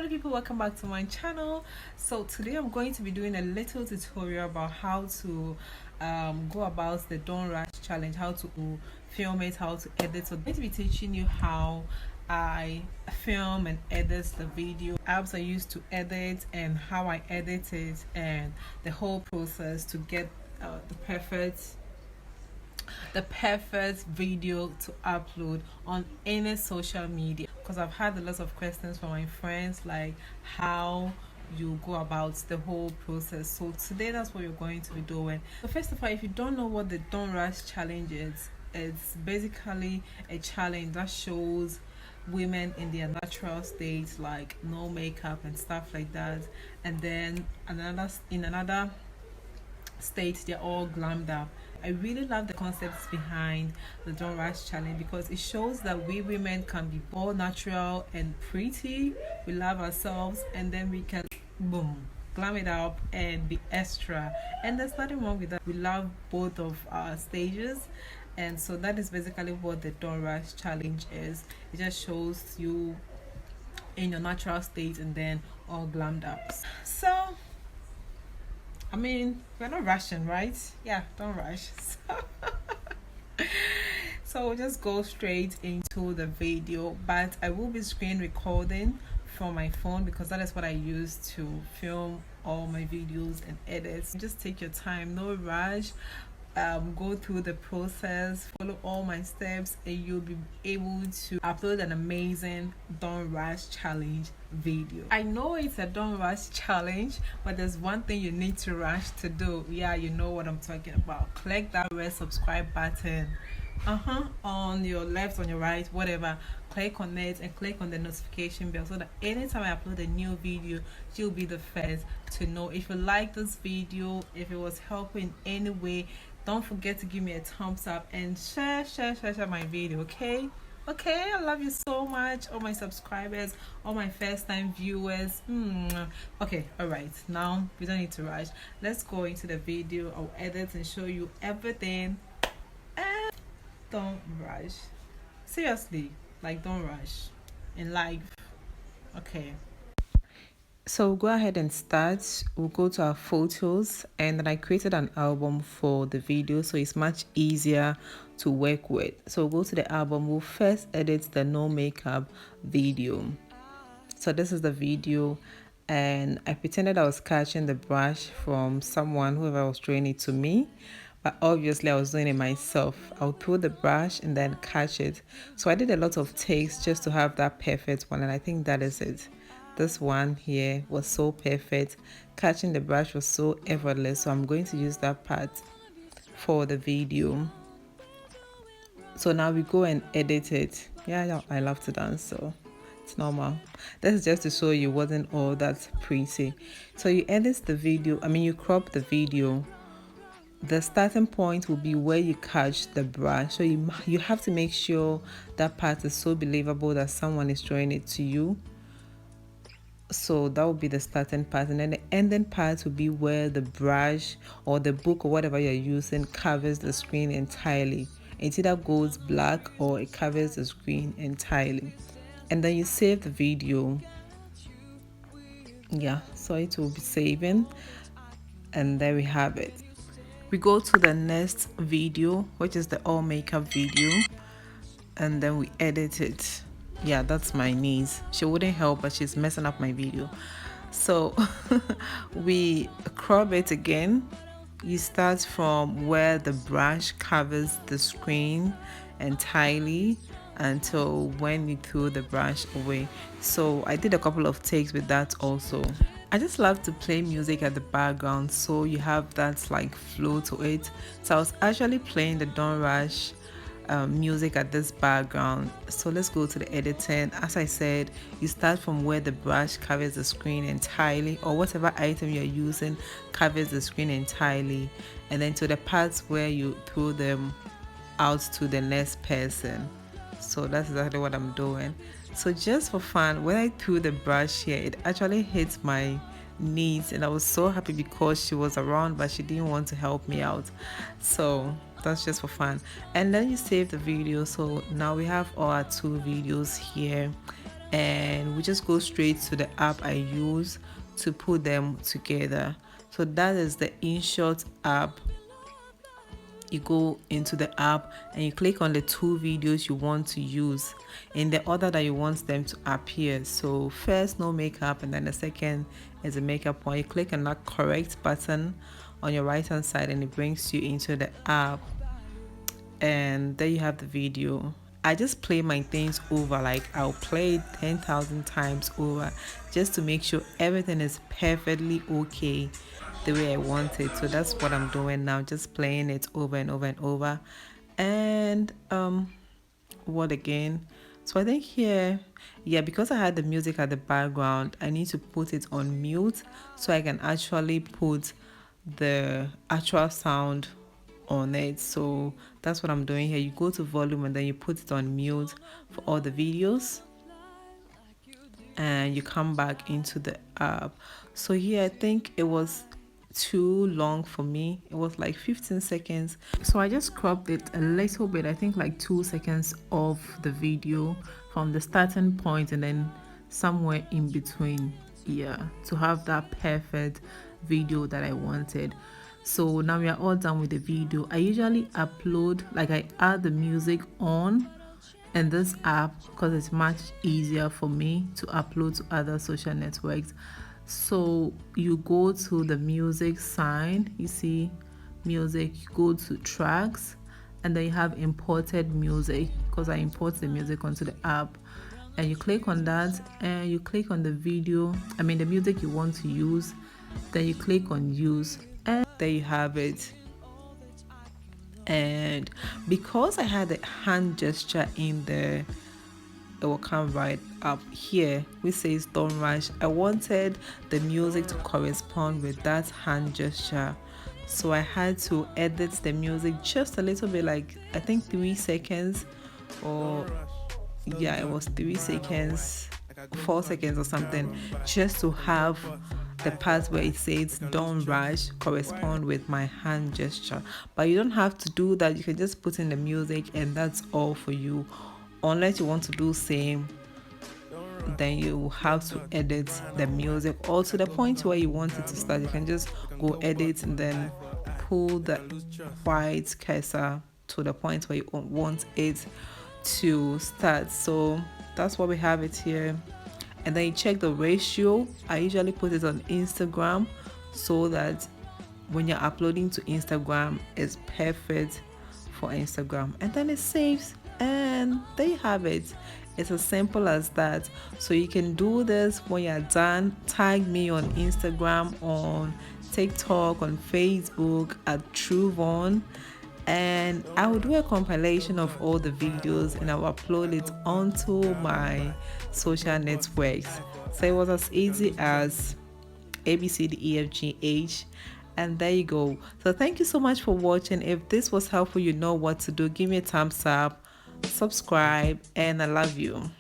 Hello people, welcome back to my channel. So today I'm going to be doing a little tutorial about how to go about the Don't Rush challenge, how to film it, how to edit. So I'm going to be teaching you how I film and edit the video, apps I use to edit and how I edit it, and the whole process to get the perfect video to upload on any social media, because I've had a lot of questions from my friends like how you go about the whole process. So today that's what you're going to be doing. So first of all, if you don't know what the Don't Rush challenge is, it's basically a challenge that shows women in their natural state, like no makeup and stuff like that, and then in another state they're all glammed up. I really love the concepts behind the Don't Rush challenge because it shows that we women can be all natural and pretty. We love ourselves, and then we can boom glam it up and be extra, and there's nothing wrong with that. We love both of our stages, and so that is basically what the Don't Rush challenge is. It just shows you in your natural state and then all glammed up. So I mean, we're not rushing, right? Yeah, don't rush. So we'll just go straight into the video, but I will be screen recording from my phone because that is what I use to film all my videos and edits. Just take your time, no rush. Go through the process, follow all my steps, and you'll be able to upload an amazing Don't Rush challenge video. I know it's a Don't Rush challenge, but there's one thing you need to rush to do. Yeah, you know what I'm talking about. Click that red subscribe button on your left, on your right, whatever. Click on it and click on the notification bell so that anytime I upload a new video, you'll be the first to know. If you like this video, if it was helpful in any way, don't forget to give me a thumbs up and share my video. Okay, I love you so much, all my subscribers, all my first time viewers. Okay, all right, now we don't need to rush. Let's go into the video. I'll edit and show you everything, and don't rush. Seriously, like, don't rush in life. Okay, so go ahead and start. We'll go to our photos, and then I created an album for the video so it's much easier to work with. So we'll go to the album. We'll first edit the no makeup video. So this is the video, and I pretended I was catching the brush from someone, whoever was showing it to me, but obviously I was doing it myself. I'll pull the brush and then catch it. So I did a lot of takes just to have that perfect one, and I think that is it. This one here was so perfect. Catching the brush was so effortless, so I'm going to use that part for the video. So now we go and edit it. Yeah, I love to dance, so it's normal. This is just to show you wasn't all that pretty. So you edit the video, you crop the video. The starting point will be where you catch the brush, so you have to make sure that part is so believable that someone is showing it to you. So that will be the starting part, and then the ending part will be where the brush or the book or whatever you're using covers the screen entirely. It either goes black or it covers the screen entirely, and then you save the video. Yeah, so it will be saving, and there we have it. We go to the next video, which is the all makeup video, and then we edit it. Yeah, that's my niece. She wouldn't help, but she's messing up my video. So we crop it again. You start from where the brush covers the screen entirely until when you throw the brush away. So I did a couple of takes with that also. I just love to play music at the background, so you have that like flow to it. So I was actually playing the Don't Rush music at this background. So let's go to the editing. As I said, you start from where the brush covers the screen entirely, or whatever item you're using covers the screen entirely, and then to the parts where you throw them out to the next person. So that's exactly what I'm doing. So just for fun, when I threw the brush here, it actually hit my niece, and I was so happy because she was around but she didn't want to help me out. So that's just for fun. And then you save the video. So now we have our two videos here, and we just go straight to the app I use to put them together. So that is the InShot app. You go into the app and you click on the 2 videos you want to use in the order that you want them to appear. So first no makeup, and then the second is a makeup one. You click on that correct button on your right hand side and it brings you into the app, and there you have the video. I just play my things over, like I'll play it 10,000 times over just to make sure everything is perfectly okay the way I want it. So that's what I'm doing now, just playing it over and over and over. And what again? So I think here, yeah, because I had the music at the background, I need to put it on mute so I can actually put the actual sound on it. So that's what I'm doing here. You go to volume and then you put it on mute for all the videos, and you come back into the app. So here I think it was too long for me. It was like 15 seconds, so I just cropped it a little bit, I think like 2 seconds of the video from the starting point and then somewhere in between, yeah, to have that perfect video that I wanted. So now we are all done with the video. I usually upload, like I add the music on in this app because it's much easier for me to upload to other social networks. So you go to the music sign, you see music, you go to tracks, and then you have imported music because I import the music onto the app, and you click on that and you click on the video, the music you want to use, then you click on use, and there you have it. And because I had a hand gesture in there, it will come right up here which says don't rush. I wanted the music to correspond with that hand gesture, so I had to edit the music just a little bit, like I think 3 seconds, or yeah, it was 3 seconds, 4 seconds or something, just to have the part where it says don't rush correspond with my hand gesture. But you don't have to do that, you can just put in the music and that's all for you. Unless you want to do same, then you have to edit the music, or to the point where you want it to start, you can just go edit and then pull the white cursor to the point where you want it to start. So that's what we have it here. And then you check the ratio. I usually put it on Instagram so that when you're uploading to Instagram, it's perfect for Instagram, and then it saves, and there you have it. It's as simple as that. So you can do this when you're done. Tag me on Instagram, on TikTok, on Facebook at TrueVon, and I will do a compilation of all the videos and I'll upload it onto my social networks. So it was as easy as ABCDEFGH, and there you go. So thank you so much for watching. If this was helpful, you know what to do. Give me a thumbs up, subscribe, and I love you.